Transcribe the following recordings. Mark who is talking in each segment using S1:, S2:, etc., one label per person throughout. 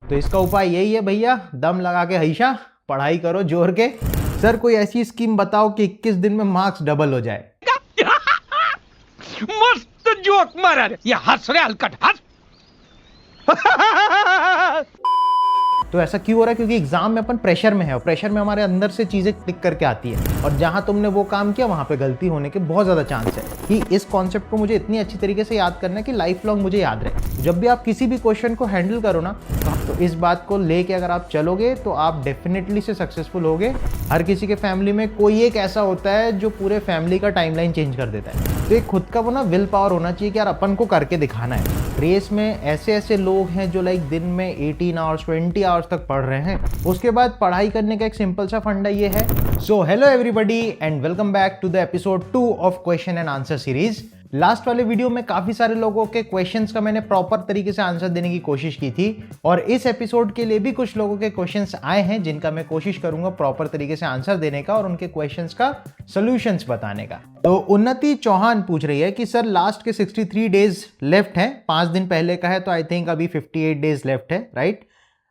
S1: तो इसका उपाय यही है भैया, दम लगा के हईशा पढ़ाई करो जोर के। सर कोई ऐसी स्कीम बताओ कि 21 दिन में मार्क्स डबल हो जाए।
S2: मस्त जोक मारा रे, ये हंस रे हलकट हंस।
S1: तो ऐसा क्यों हो रहा है? क्योंकि एग्जाम में अपन प्रेशर में है और प्रेशर में हमारे अंदर से चीजें क्लिक करके आती है और जहां तुमने वो काम किया वहां पे गलती होने के बहुत ज्यादा चांस है कि इस कॉन्सेप्ट को मुझे इतनी अच्छी तरीके से याद करना है कि लाइफ लॉन्ग मुझे याद रहे। जब भी आप किसी भी क्वेश्चन को हैंडल करो ना, तो इस बात को लेके अगर आप चलोगे तो आप डेफिनेटली से सक्सेसफुल होगे। हर किसी के फैमिली में कोई एक ऐसा होता है जो पूरे फैमिली का टाइमलाइन चेंज कर देता है। तो एक खुद का वो ना विल पावर होना चाहिए कि यार अपन को करके दिखाना है। रेस में ऐसे ऐसे लोग हैं जो लाइक दिन में 18 आवर्स 20 आवर्स तक पढ़ रहे हैं। उसके बाद पढ़ाई करने का एक सिंपल सा फंडा ये है। So hello everybody and welcome back to the episode 2 of question and answer series. Last वाले वीडियो में काफी सारे लोगों के क्वेश्चंस का मैंने प्रॉपर तरीके से आंसर देने की कोशिश की थी और इस एपिसोड के लिए भी कुछ लोगों के क्वेश्चंस आए हैं जिनका मैं कोशिश करूंगा प्रॉपर तरीके से आंसर देने का और उनके क्वेश्चंस का सॉल्यूशंस बताने का। तो उन्नति चौहान पूछ रही है कि सर लास्ट के 63 डेज लेफ्ट हैं, 5 दिन पहले का है तो आई थिंक अभी 58 डेज लेफ्ट है, राइट?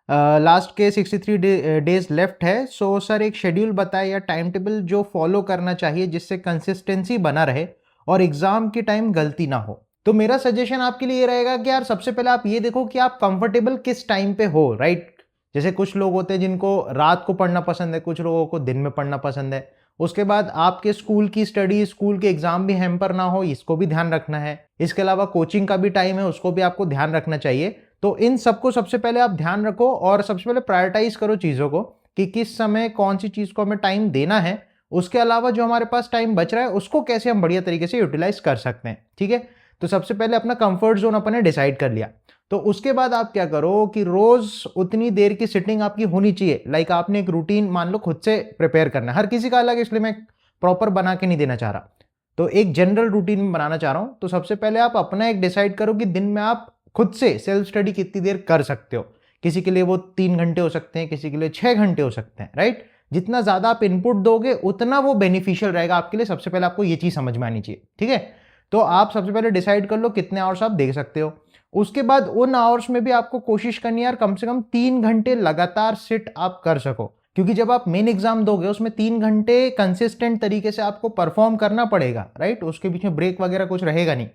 S1: लास्ट के 63 डेज लेफ्ट है। सो सर एक शेड्यूल बताए या टाइम टेबल जो फॉलो करना चाहिए जिससे कंसिस्टेंसी बना रहे और एग्जाम के टाइम गलती ना हो। तो मेरा सजेशन आपके लिए ये रहेगा कि यार सबसे पहले आप ये देखो कि आप कंफर्टेबल किस टाइम पे हो, राइट? जैसे कुछ लोग होते हैं जिनको रात को पढ़ना पसंद है, कुछ लोगों को दिन में पढ़ना पसंद है। उसके बाद आपके स्कूल की स्टडी, स्कूल के एग्जाम भी हैम्पर ना हो, इसको भी ध्यान रखना है। इसके अलावा कोचिंग का भी टाइम है, उसको भी आपको ध्यान रखना चाहिए। तो इन सबको सबसे पहले आप ध्यान रखो और सबसे पहले प्रायोरिटाइज करो चीज़ों को कि किस समय कौन सी चीज़ को हमें टाइम देना है। उसके अलावा जो हमारे पास टाइम बच रहा है उसको कैसे हम बढ़िया तरीके से यूटिलाइज कर सकते हैं, ठीक है? तो सबसे पहले अपना कंफर्ट जोन अपन ने डिसाइड कर लिया। तो उसके बाद आप क्या करो कि रोज उतनी देर की सिटिंग आपकी होनी चाहिए। लाइक आपने एक रूटीन मान लो खुद से प्रिपेयर करना है, हर किसी का अलग है इसलिए मैं प्रॉपर बना के नहीं देना चाह रहा, तो एक जनरल रूटीन बनाना चाह रहा हूं। तो सबसे पहले आप अपना एक डिसाइड करो कि दिन में आप खुद से सेल्फ स्टडी कितनी देर कर सकते हो। किसी के लिए वो 3 घंटे हो सकते हैं, किसी के लिए 6 घंटे हो सकते हैं, राइट? जितना ज्यादा आप इनपुट दोगे उतना वो बेनिफिशियल रहेगा आपके लिए। सबसे पहले आपको ये चीज समझ में आनी चाहिए, ठीक है? तो आप सबसे पहले डिसाइड कर लो कितने आवर्स आप देख सकते हो। उसके बाद उन आवर्स में भी आपको कोशिश करनी है यार कम से कम 3 घंटे लगातार सिट आप कर सको, क्योंकि जब आप मेन एग्जाम दोगे उसमें 3 घंटे कंसिस्टेंट तरीके से आपको परफॉर्म करना पड़ेगा, राइट? उसके बीच में ब्रेक वगैरह कुछ रहेगा नहीं।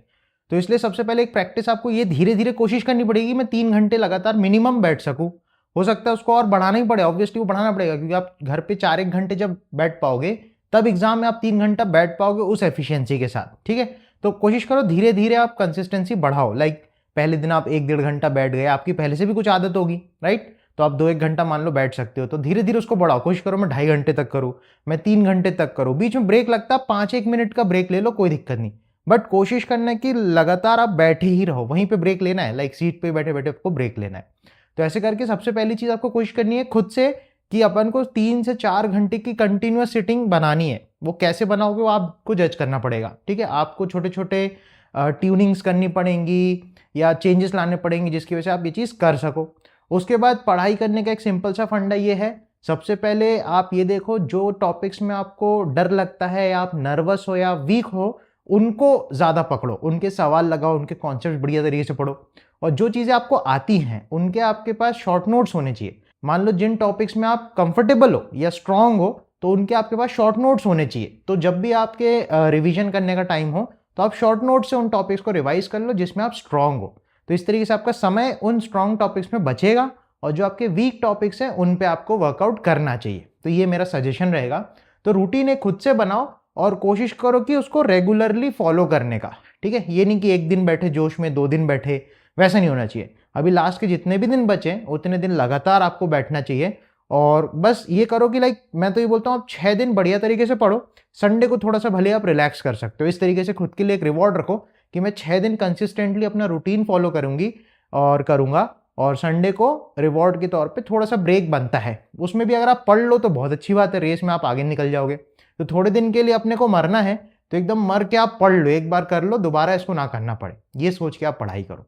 S1: तो इसलिए सबसे पहले एक प्रैक्टिस आपको ये धीरे धीरे कोशिश करनी पड़ेगी मैं 3 घंटे लगातार मिनिमम बैठ सकूं। हो सकता है उसको और बढ़ाना ही पड़े, ऑब्वियसली वो बढ़ाना पड़ेगा क्योंकि आप घर पे 4-1 घंटे जब बैठ पाओगे तब एग्जाम में आप 3 घंटा बैठ पाओगे उस एफिशिएंसी के साथ, ठीक है? तो कोशिश करो धीरे धीरे आप कंसिस्टेंसी बढ़ाओ। लाइक पहले दिन आप 1-1.5 घंटा बैठ गए, आपकी पहले से भी कुछ आदत होगी, राइट? तो आप 2-1 घंटा मान लो बैठ सकते हो, तो धीरे धीरे उसको बढ़ाओ। कोशिश करो मैं 2.5 घंटे तक करूँ, मैं 3 घंटे तक करूँ। बीच में ब्रेक लगता है 5-1 मिनट का ब्रेक ले लो, कोई दिक्कत नहीं, बट कोशिश करना है कि लगातार आप बैठे ही रहो, वहीं पे ब्रेक लेना है। लाइक सीट पे बैठे बैठे आपको ब्रेक लेना है। तो ऐसे करके सबसे पहली चीज आपको कोशिश करनी है खुद से कि अपन को 3 से 4 घंटे की कंटिन्यूअस सिटिंग बनानी है। वो कैसे बनाओगे वो आपको जज करना पड़ेगा, ठीक है? आपको छोटे छोटे ट्यूनिंग्स करनी पड़ेंगी या चेंजेस लाने पड़ेंगे जिसकी वजह से आप ये चीज़ कर सको। उसके बाद पढ़ाई करने का एक सिंपल सा फंडा ये है, सबसे पहले आप ये देखो जो टॉपिक्स में आपको डर लगता है या आप नर्वस हो या वीक हो उनको ज़्यादा पकड़ो, उनके सवाल लगाओ, उनके कॉन्सेप्ट बढ़िया तरीके से पढ़ो। और जो चीज़ें आपको आती हैं उनके आपके पास शॉर्ट नोट्स होने चाहिए। मान लो जिन टॉपिक्स में आप कंफर्टेबल हो या स्ट्रांग हो तो उनके आपके पास शॉर्ट नोट्स होने चाहिए। तो जब भी आपके रिवीजन करने का टाइम हो तो आप शॉर्ट नोट से उन टॉपिक्स को रिवाइज कर लो जिसमें आप स्ट्रांग हो। तो इस तरीके से आपका समय उन स्ट्रांग टॉपिक्स में बचेगा और जो आपके वीक टॉपिक्स हैं उन पे आपको वर्कआउट करना चाहिए। तो ये मेरा सजेशन रहेगा। तो रूटीन एक खुद से बनाओ और कोशिश करो कि उसको रेगुलरली फॉलो करने का, ठीक है? ये नहीं कि एक दिन बैठे जोश में 2 दिन बैठे, वैसा नहीं होना चाहिए। अभी लास्ट के जितने भी दिन बचे उतने दिन लगातार आपको बैठना चाहिए और बस ये करो कि लाइक मैं तो ये बोलता हूँ आप 6 दिन बढ़िया तरीके से पढ़ो, संडे को थोड़ा सा भले आप रिलैक्स कर सकते हो। इस तरीके से खुद के लिए एक रिवॉर्ड रखो कि मैं 6 दिन कंसिस्टेंटली अपना रूटीन फॉलो करूंगी और करूंगा और संडे को रिवॉर्ड के तौर पे थोड़ा सा ब्रेक बनता है। उसमें भी अगर आप पढ़ लो तो बहुत अच्छी बात है, रेस में आप आगे निकल जाओगे। तो थोड़े दिन के लिए अपने को मरना है तो एकदम मर के आप पढ़ लो, एक बार कर लो, दोबारा इसको ना करना पड़े, ये सोच के आप पढ़ाई करो,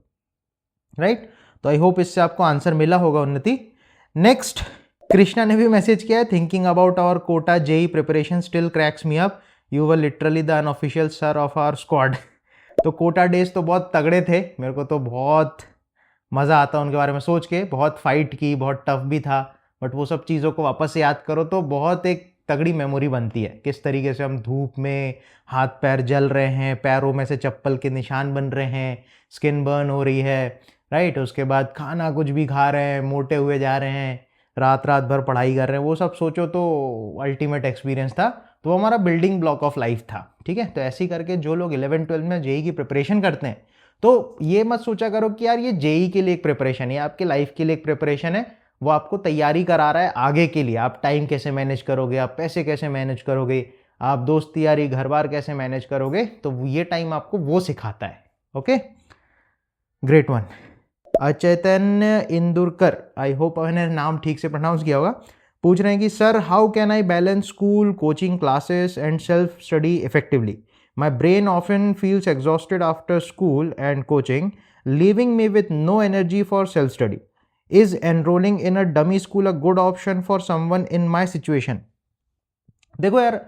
S1: राइट? तो आई होप इससे आपको आंसर मिला होगा उन्नति। नेक्स्ट कृष्णा ने भी मैसेज किया है, thinking about our Kota JEE preparation still cracks me up, you were literally the unofficial sir of our squad. तो कोटा डेज तो बहुत तगड़े थे, मेरे को तो बहुत मज़ा आता उनके बारे में सोच के। बहुत फाइट की, बहुत टफ भी था, बट वो सब चीज़ों को वापस से याद करो तो बहुत एक तगड़ी मेमोरी बनती है। किस तरीके से हम धूप में हाथ पैर जल रहे हैं, पैरों में से चप्पल के निशान बन रहे हैं, स्किन बर्न हो रही है, राइट। उसके बाद खाना कुछ भी खा रहे हैं, मोटे हुए जा रहे हैं, रात रात भर पढ़ाई कर रहे हैं, वो सब सोचो तो अल्टीमेट एक्सपीरियंस था। तो वो हमारा बिल्डिंग ब्लॉक ऑफ लाइफ था, ठीक है। तो ऐसे ही करके जो लोग 11-12 में जेई की प्रिपरेशन करते हैं, तो ये मत सोचा करो कि यार ये जेई के लिए एक प्रिपरेशन है, आपके लाइफ के लिए एक प्रिपरेशन है। वो आपको तैयारी करा रहा है आगे के लिए। आप टाइम कैसे मैनेज करोगे, आप पैसे कैसे मैनेज करोगे, आप दोस्ती यारी घर बार कैसे मैनेज करोगे, तो ये टाइम आपको वो सिखाता है। Okay, great one. अचैतन्य इंदुरकर, आई होप मैंने नाम ठीक से प्रोनाउंस किया होगा, पूछ रहे हैं कि sir how can I balance school, coaching classes and self study effectively? My brain often feels exhausted after school and coaching, leaving me with no energy for self study. Is enrolling in a dummy school a good option for someone in my situation? देखो यार,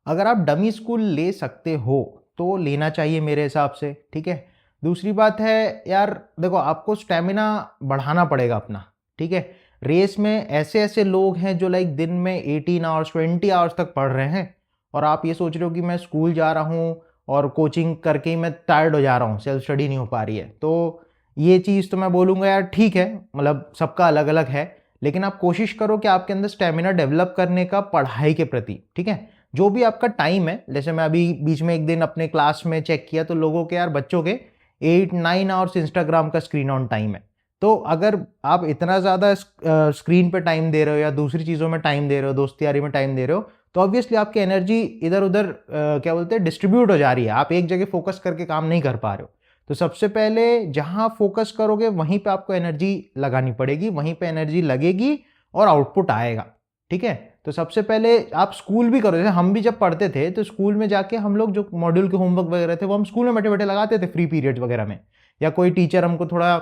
S1: अगर आप dummy school ले सकते हो तो लेना चाहिए मेरे हिसाब से, ठीक है। दूसरी बात है यार, देखो आपको स्टेमिना बढ़ाना पड़ेगा अपना, ठीक है। रेस में ऐसे ऐसे लोग हैं जो लाइक दिन में 18 आवर्स 20 आवर्स तक पढ़ रहे हैं, और आप ये सोच रहे हो कि मैं स्कूल जा रहा हूँ और कोचिंग करके ही मैं टायर्ड हो जा रहा हूँ, सेल्फ स्टडी नहीं हो पा रही है। तो ये चीज़ तो मैं बोलूँगा यार ठीक है, मतलब सबका अलग अलग है, लेकिन आप कोशिश करो कि आपके अंदर स्टेमिना डेवलप करने का पढ़ाई के प्रति, ठीक है। जो भी आपका टाइम है, जैसे मैं अभी बीच में एक दिन अपने क्लास में चेक किया तो लोगों के यार बच्चों के 8-9 आवर्स इंस्टाग्राम का स्क्रीन ऑन टाइम है। तो अगर आप इतना ज़्यादा स्क्रीन पे टाइम दे रहे हो या दूसरी चीज़ों में टाइम दे रहे हो, दोस्ती यारी में टाइम दे रहे हो, तो ऑब्वियसली आपकी एनर्जी इधर उधर क्या बोलते हैं डिस्ट्रीब्यूट हो जा रही है, आप एक जगह फोकस करके काम नहीं कर पा रहे हो। तो सबसे पहले जहां फोकस करोगे वहीं पे आपको एनर्जी लगानी पड़ेगी, वहीं पे एनर्जी लगेगी और आउटपुट आएगा, ठीक है। तो सबसे पहले आप स्कूल भी करो, जैसे हम भी जब पढ़ते थे तो स्कूल में जाके हम लोग जो मॉड्यूल के होमवर्क वगैरह थे वो हम स्कूल में बैठे बैठे लगाते थे फ्री पीरियड वगैरह में, या कोई टीचर हमको थोड़ा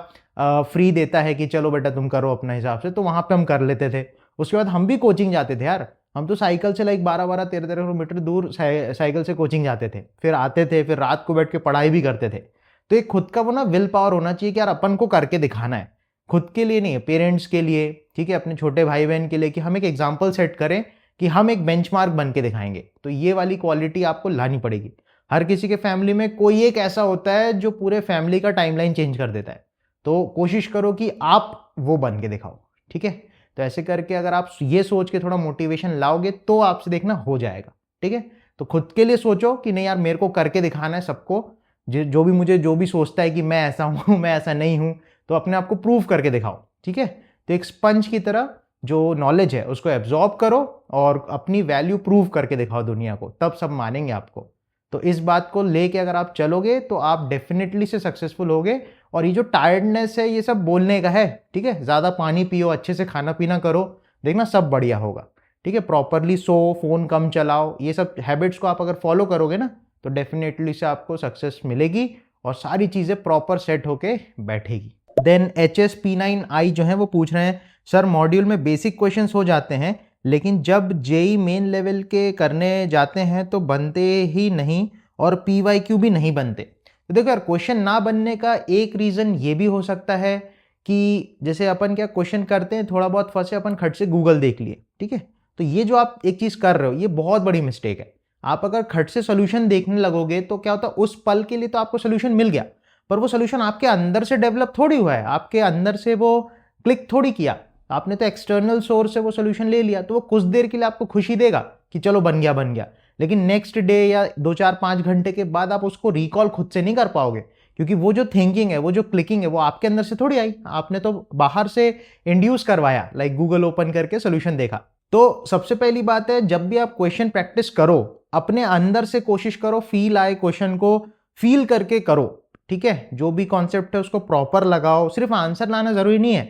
S1: फ्री देता है कि चलो बेटा तुम करो अपने हिसाब से, तो वहाँ पे हम कर लेते थे। उसके बाद हम भी कोचिंग जाते थे यार, हम तो साइकिल से लाइक 12-12, 13-13 किलोमीटर दूर साइकिल से कोचिंग जाते थे, फिर आते थे, फिर रात को बैठ के पढ़ाई भी करते थे। तो एक खुद का वो ना विल पावर होना चाहिए कि यार अपन को करके दिखाना है, खुद के लिए नहीं, पेरेंट्स के लिए, ठीक है, अपने छोटे भाई बहन के लिए, कि हम एक एग्जाम्पल सेट करें कि हम एक बेंचमार्क बन के दिखाएंगे। तो ये वाली क्वालिटी आपको लानी पड़ेगी। हर किसी के फैमिली में कोई एक ऐसा होता है जो पूरे फैमिली का टाइमलाइन चेंज कर देता है, तो कोशिश करो कि आप वो बन के दिखाओ, ठीक है। तो ऐसे करके अगर आप ये सोच के थोड़ा मोटिवेशन लाओगे तो आपसे देखना हो जाएगा, ठीक है। तो खुद के लिए सोचो कि नहीं यार मेरे को करके दिखाना है सबको, जो भी सोचता है कि मैं ऐसा हूँ मैं ऐसा नहीं हूँ, तो अपने आप को प्रूव करके दिखाओ, ठीक है। तो एक स्पंज की तरह जो नॉलेज है उसको एब्जॉर्ब करो और अपनी वैल्यू प्रूव करके दिखाओ दुनिया को, तब सब मानेंगे आपको। तो इस बात को लेके अगर आप चलोगे तो आप डेफिनेटली से सक्सेसफुल होगे। और ये जो टायर्डनेस है ये सब बोलने का है, ठीक है। ज़्यादा पानी पियो, अच्छे से खाना पीना करो, देखना सब बढ़िया होगा, ठीक है। प्रॉपरली सो, फोन कम चलाओ, ये सब हैबिट्स को आप अगर फॉलो करोगे ना तो डेफिनेटली से आपको सक्सेस मिलेगी और सारी चीज़ें प्रॉपर सेट होके बैठेगी। देन HSP9I जो है वो पूछ रहे हैं सर मॉड्यूल में बेसिक क्वेश्चंस हो जाते हैं लेकिन जब जेई मेन लेवल के करने जाते हैं तो बनते ही नहीं और PYQ भी नहीं बनते। तो देखो यार, क्वेश्चन ना बनने का एक रीज़न ये भी हो सकता है कि जैसे अपन क्या क्वेश्चन करते हैं, थोड़ा बहुत फंसे, अपन खट से गूगल देख लिए, ठीक है। तो ये जो आप एक चीज़ कर रहे हो ये बहुत बड़ी मिस्टेक है। आप अगर खट से सोल्यूशन देखने लगोगे तो क्या होता है, उस पल के लिए तो आपको सोल्यूशन मिल गया, पर वो सोल्यूशन आपके अंदर से डेवलप थोड़ी हुआ है, आपके अंदर से वो क्लिक थोड़ी किया, आपने तो एक्सटर्नल सोर्स से वो सोल्यूशन ले लिया। तो वो कुछ देर के लिए आपको खुशी देगा कि चलो बन गया, लेकिन नेक्स्ट डे या 2-4-5 घंटे के बाद आप उसको रिकॉल खुद से नहीं कर पाओगे, क्योंकि वो जो थिंकिंग है, वो जो क्लिकिंग है, वो आपके अंदर से थोड़ी आई, आपने तो बाहर से इंड्यूस करवाया, लाइक गूगल ओपन करके सोल्यूशन देखा। तो सबसे पहली बात है, जब भी आप क्वेश्चन प्रैक्टिस करो अपने अंदर से कोशिश करो, फील आए क्वेश्चन को फील करके करो, ठीक है। जो भी कॉन्सेप्ट है उसको प्रॉपर लगाओ, सिर्फ आंसर लाना जरूरी नहीं है,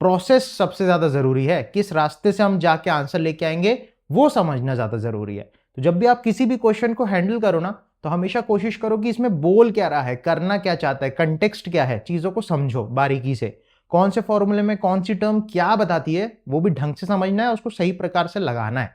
S1: प्रोसेस सबसे ज्यादा जरूरी है, किस रास्ते से हम जाके आंसर लेके आएंगे वो समझना ज्यादा जरूरी है। तो जब भी आप किसी भी क्वेश्चन को हैंडल करो ना तो हमेशा कोशिश करो कि इसमें बोल क्या रहा है, करना क्या चाहता है, कंटेक्स्ट क्या है, चीजों को समझो बारीकी से, कौन से फॉर्मूले में कौन सी टर्म क्या बताती है वो भी ढंग से समझना है, उसको सही प्रकार से लगाना है,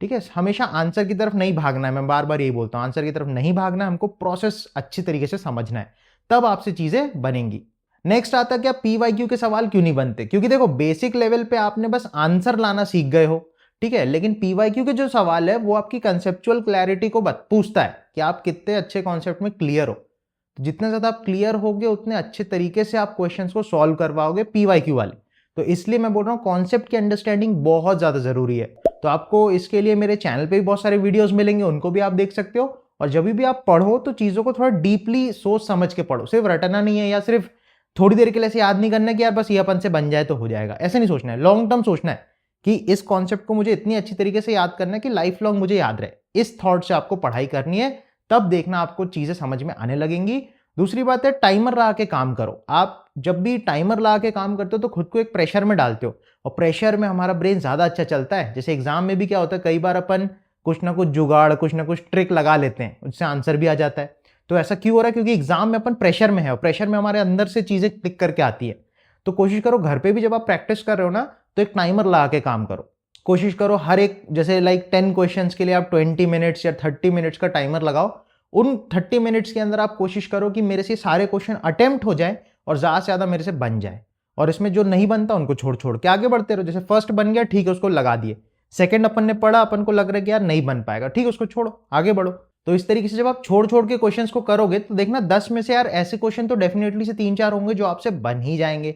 S1: ठीक है। हमेशा आंसर की तरफ नहीं भागना है, मैं बार बार यही बोलता हूँ, आंसर की तरफ नहीं भागना है, हमको प्रोसेस अच्छी तरीके से समझना है, तब आपसे चीजें बनेंगी। नेक्स्ट आता क्या, PYQ के सवाल क्यों नहीं बनते? क्योंकि देखो बेसिक लेवल पे आपने बस आंसर लाना सीख गए हो, ठीक है, लेकिन PYQ के जो सवाल है वो आपकी कंसेप्चुअल क्लैरिटी को पूछता है कि आप कितने अच्छे कॉन्सेप्ट में क्लियर हो। तो जितने ज्यादा आप क्लियर होगे उतने अच्छे तरीके से आप क्वेश्चंस को सॉल्व करवाओगे PYQ वाले। तो इसलिए मैं बोल रहा हूँ कॉन्सेप्ट की अंडरस्टैंडिंग बहुत ज्यादा जरूरी है। तो आपको इसके लिए मेरे चैनल पे भी बहुत सारे वीडियोस मिलेंगे, उनको भी आप देख सकते हो। और जब भी आप पढ़ो तो चीजों को थोड़ा डीपली सोच समझ के पढ़ो, सिर्फ रटना नहीं है या सिर्फ थोड़ी देर के लिए ऐसे याद नहीं करना कि यार बस ये अपन से बन जाए तो हो जाएगा, ऐसे नहीं सोचना है। लॉन्ग टर्म सोचना है कि इस कॉन्सेप्ट को मुझे इतनी अच्छी तरीके से याद करना है कि लाइफ लॉन्ग मुझे याद रहे। इस थॉट से आपको पढ़ाई करनी है, तब देखना आपको चीजें समझ में आने लगेंगी। दूसरी बात है, टाइमर लगा के काम करो। आप जब भी टाइमर लगा के काम करते हो तो खुद को एक प्रेशर में डालते हो, और प्रेशर में हमारा ब्रेन ज्यादा अच्छा चलता है। जैसे एग्जाम में भी क्या होता है, कई बार अपन कुछ ना कुछ जुगाड़, कुछ ना कुछ ट्रिक लगा लेते हैं, उससे आंसर भी आ जाता है। तो ऐसा क्यों हो रहा है? क्योंकि एग्जाम में अपन प्रेशर में है, और प्रेशर में हमारे अंदर से चीजें क्लिक करके आती है। तो कोशिश करो घर पे भी जब आप प्रैक्टिस कर रहे हो ना, तो एक टाइमर लगा के काम करो। कोशिश करो हर एक, जैसे लाइक 10 क्वेश्चंस के लिए आप 20 मिनट्स या 30 मिनट्स का टाइमर लगाओ। उन 30 मिनट्स के अंदर आप कोशिश करो कि मेरे से सारे क्वेश्चन अटेम्प्ट हो जाए और ज्यादा से ज्यादा मेरे से बन जाए। और इसमें जो नहीं बनता उनको छोड़ छोड़ के आगे बढ़ते रहो। जैसे फर्स्ट बन गया, ठीक है, उसको लगा दिए। सेकंड अपन ने पढ़ा, अपन को लग रहा है कि यार नहीं बन पाएगा, ठीक है, उसको छोड़ो, आगे बढ़ो। तो इस तरीके से जब आप छोड़ छोड़ के क्वेश्चंस को करोगे तो देखना 10 में से यार ऐसे क्वेश्चन तो डेफिनेटली से 3-4 होंगे जो आपसे बन ही जाएंगे।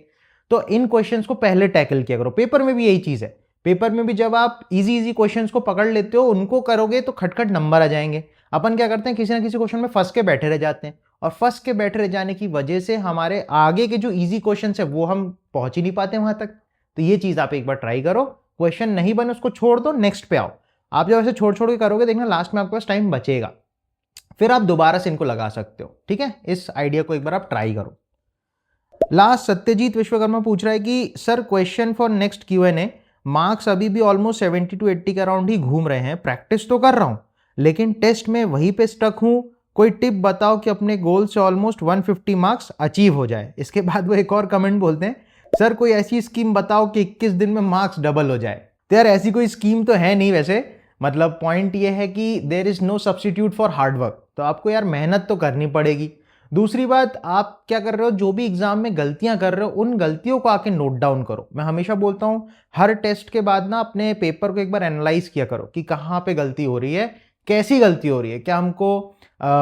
S1: तो इन क्वेश्चंस को पहले टैकल किया करो। पेपर में भी यही चीज है। पेपर में भी जब आप इजी क्वेश्चंस को पकड़ लेते हो, उनको करोगे तो खटखट नंबर आ जाएंगे। अपन क्या करते हैं, किसी ना किसी क्वेश्चन में फंस के बैठे रह जाते हैं, और फंस के बैठे रह जाने की वजह से हमारे आगे के जो इजी क्वेश्चन है वो हम पहुंच ही नहीं पाते वहां तक। तो ये चीज आप एक बार ट्राई करो। क्वेश्चन नहीं बने उसको छोड़ दो, नेक्स्ट पे आओ। आप जब ऐसे छोड़ छोड़ के करोगे, देखना लास्ट में आपके पास टाइम बचेगा, फिर आप दोबारा से इनको लगा सकते हो। ठीक है, इस आइडिया को एक बार आप ट्राई करो। लास्ट सत्यजीत विश्वकर्मा पूछ रहा है कि sir question for next Q&A, marks अभी भी ऑलमोस्ट 70 to 80 के अराउंड ही घूम रहे हैं। प्रैक्टिस तो कर रहा हूं लेकिन टेस्ट में वहीं पे स्टक हूं। कोई टिप बताओ कि अपने गोल से ऑलमोस्ट 150 मार्क्स अचीव हो जाए। इसके बाद वो एक और कमेंट बोलते हैं, सर कोई ऐसी स्कीम बताओ कि 21 दिन में मार्क्स डबल हो जाए। तो यार ऐसी कोई स्कीम तो है नहीं वैसे। मतलब पॉइंट ये है कि there is no substitute for hard work. तो आपको यार मेहनत तो करनी पड़ेगी। दूसरी बात, आप क्या कर रहे हो, जो भी एग्जाम में गलतियां कर रहे हो उन गलतियों को आके नोट डाउन करो। मैं हमेशा बोलता हूं हर टेस्ट के बाद ना अपने पेपर को एक बार एनालाइज किया करो कि कहाँ पे गलती हो रही है, कैसी गलती हो रही है। क्या हमको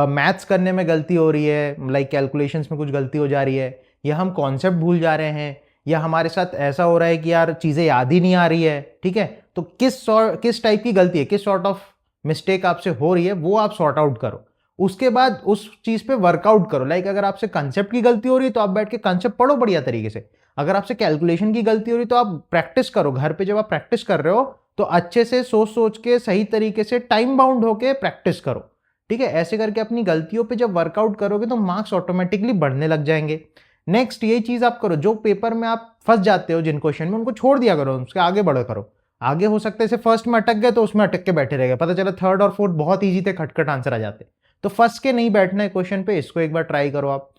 S1: मैथ्स करने में गलती हो रही है, लाइक कैलकुलेशंस में कुछ गलती हो जा रही है, या हम कॉन्सेप्ट भूल जा रहे हैं, या हमारे साथ ऐसा हो रहा है कि यार चीजें याद ही नहीं आ रही है। ठीक है, तो किस टाइप की गलती है, किस सॉर्ट ऑफ मिस्टेक आपसे हो रही है, वो आप सॉर्ट आउट करो। उसके बाद उस चीज पे वर्कआउट करो। लाइक अगर आपसे कंसेप्ट की गलती हो रही है तो आप बैठ के कंसेप्ट पढ़ो बढ़िया तरीके से। अगर आपसे कैलकुलेशन की गलती हो रही है तो आप प्रैक्टिस करो। घर पे जब आप प्रैक्टिस कर रहे हो तो अच्छे से सोच सोच के सही तरीके से टाइम बाउंड होके प्रैक्टिस करो। ठीक है, ऐसे करके अपनी गलतियों पे जब वर्कआउट करोगे तो मार्क्स ऑटोमेटिकली बढ़ने लग जाएंगे। नेक्स्ट यही चीज आप करो, जो पेपर में आप फंस जाते हो जिन क्वेश्चन में, उनको छोड़ दिया करो, उसके आगे बढ़ो करो। आगे हो सकता है जैसे फर्स्ट में अटक गए तो उसमें अटक के बैठे रह गए, पता चला थर्ड और फोर्थ बहुत ईजी थे, खटखट आंसर आ जाते। तो फंस के नहीं बैठना है क्वेश्चन पे, इसको एक बार ट्राई करो आप।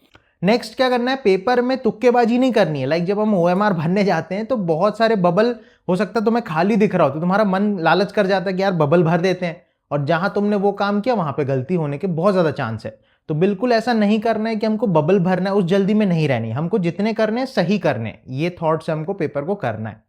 S1: नेक्स्ट क्या करना है, पेपर में तुक्केबाजी नहीं करनी है। लाइक जब हम OMR भरने जाते हैं तो बहुत सारे बबल, हो सकता है तुम्हें खाली दिख रहा हो तो तुम्हारा मन लालच कर जाता है कि यार बबल भर देते हैं, और जहां तुमने वो काम किया वहां पे गलती होने के बहुत ज्यादा चांस है। तो बिल्कुल ऐसा नहीं करना है कि हमको बबल भरना है, उस जल्दी में नहीं रहनी है। हमको जितने करने हैं सही करने हैं, ये थॉट से हमको पेपर को करना है।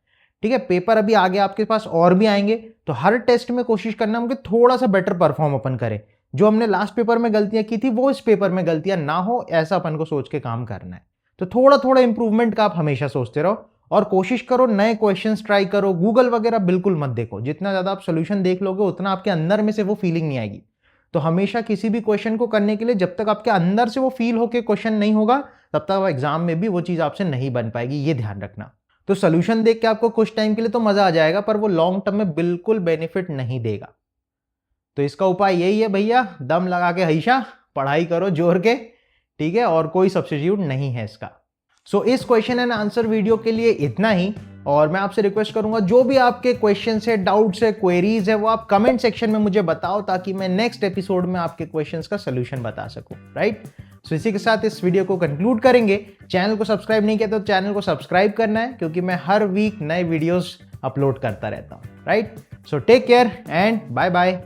S1: ठीक है, पेपर अभी आगे आपके पास और भी आएंगे, तो हर टेस्ट में कोशिश करना हमको थोड़ा सा बेटर परफॉर्म अपन करें। जो हमने लास्ट पेपर में गलतियां की थी वो इस पेपर में गलतियां ना हो, ऐसा अपन को सोच के काम करना है। तो थोड़ा थोड़ा इंप्रूवमेंट का आप हमेशा सोचते रहो, और कोशिश करो नए क्वेश्चंस ट्राई करो। गूगल वगैरह बिल्कुल मत देखो, जितना ज्यादा आप सोल्यूशन देख लोगे उतना आपके अंदर में से वो फीलिंग नहीं आएगी। तो हमेशा किसी भी क्वेश्चन को करने के लिए जब तक आपके अंदर से वो फील होके क्वेश्चन नहीं होगा, तब तक एग्जाम में भी वो चीज आपसे नहीं बन पाएगी, ये ध्यान रखना। तो सोल्यूशन देख के आपको कुछ टाइम के लिए तो मजा आ जाएगा, पर वो लॉन्ग टर्म में बिल्कुल बेनिफिट नहीं देगा। तो इसका उपाय यही है भैया, दम लगा के हमेशा पढ़ाई करो जोर के। ठीक है, और कोई सब्स्टिट्यूट नहीं है इसका। सो इस क्वेश्चन एंड आंसर वीडियो के लिए इतना ही, और मैं आपसे रिक्वेस्ट करूंगा जो भी आपके क्वेश्चन है, डाउट्स है, क्वेरीज है, वो आप कमेंट सेक्शन में मुझे बताओ, ताकि मैं नेक्स्ट एपिसोड में आपके क्वेश्चंस का सोल्यूशन बता सकूं। राइट, सो इसी के साथ इस वीडियो को कंक्लूड करेंगे। चैनल को सब्सक्राइब नहीं किया तो चैनल को सब्सक्राइब करना है, क्योंकि मैं हर वीक नए वीडियोस अपलोड करता रहता हूं। Right, so take care and bye bye.